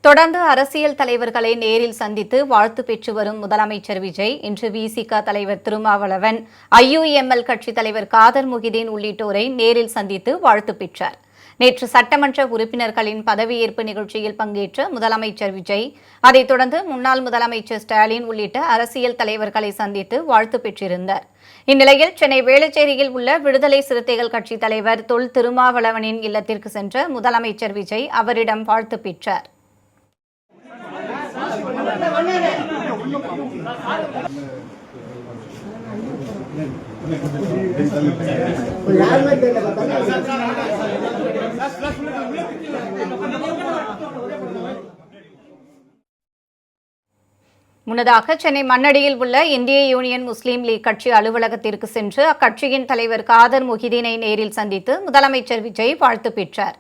தொடர்ந்து அரசியல் தலைவர்களை நேரில் சந்தித்து வாழ்த்து பெற்று வரும் முதலமைச்சர் விஜய் இன்று விசிக தலைவர் திருமாவளவன், ஐயுஎம்எல் கட்சித் தலைவர் காதர் முகிதீன் உள்ளிட்டோரை நேரில் சந்தித்து வாழ்த்து பெற்றார். நேற்று சட்டமன்ற உறுப்பினர்களின் பதவியேற்பு நிகழ்ச்சியில் பங்கேற்ற முதலமைச்சர் விஜய் அதைத் தொடர்ந்து முன்னாள் முதலமைச்சர் ஸ்டாலின் உள்ளிட்ட அரசியல் தலைவர்களை சந்தித்து வாழ்த்து பெற்றிருந்தார். இந்நிலையில் சென்னை வேளச்சேரியில் உள்ள விடுதலை சிறுத்தைகள் கட்சித் தலைவர் தொல் திருமாவளவனின் இல்லத்திற்கு சென்ற முதலமைச்சர் விஜய் அவரிடம் வாழ்த்து பெற்றார். முன்னதாக சென்னை மண்ணடியில் உள்ள இந்திய யூனியன் முஸ்லீம் லீக் கட்சி அலுவலகத்திற்கு சென்று அக்கட்சியின் தலைவர் காதர் முகிதீனை நேரில் சந்தித்து முதலமைச்சர் விஜய் வாழ்த்து பெற்றார்.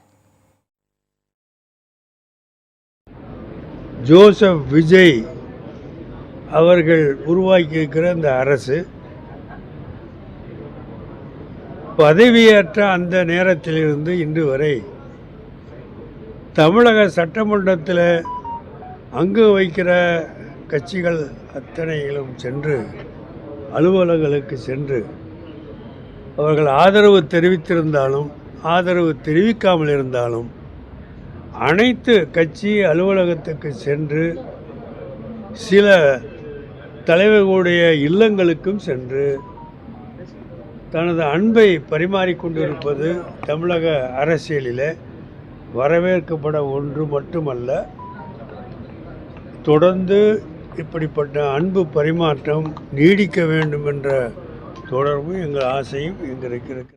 ஜோசப் விஜய் அவர்கள் உருவாக்கியிருக்கிற இந்த அரசு பதவியேற்ற அந்த நேரத்திலிருந்து இன்று வரை தமிழக சட்டமன்றத்தில் அங்கு வைக்கிற கட்சிகள் அத்தனைகளும் சென்று அலுவலர்களுக்கு சென்று அவர்கள் ஆதரவு தெரிவித்திருந்தாலும் ஆதரவு தெரிவிக்காமல் இருந்தாலும் அனைத்து கட்சி அலுவலகத்துக்கு சென்று சில தலைவர்களுடைய இல்லங்களுக்கும் சென்று தனது அன்பை பரிமாறிக்கொண்டிருப்பது தமிழக அரசியலில் வரவேற்கப்பட ஒன்று மட்டுமல்ல, தொடர்ந்து இப்படிப்பட்ட அன்பு பரிமாற்றம் நீடிக்க வேண்டும் என்ற தொடர்பும் எங்கள் ஆசையும் எங்களுக்கு இருக்கு.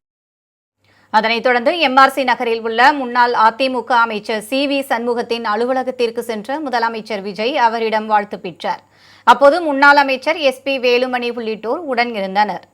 அதனைத் தொடர்ந்து எம்ஆர்சி நகரில் உள்ள முன்னாள் அதிமுக அமைச்சர் சி.வி. சண்முகத்தின் அலுவலகத்திற்கு சென்ற முதலமைச்சர் விஜய் அவரிடம் வாழ்த்து பெற்றார். அப்போது முன்னாள் அமைச்சர் எஸ்.பி. வேலுமணி உள்ளிட்டோர் உடன் இருந்தனர்.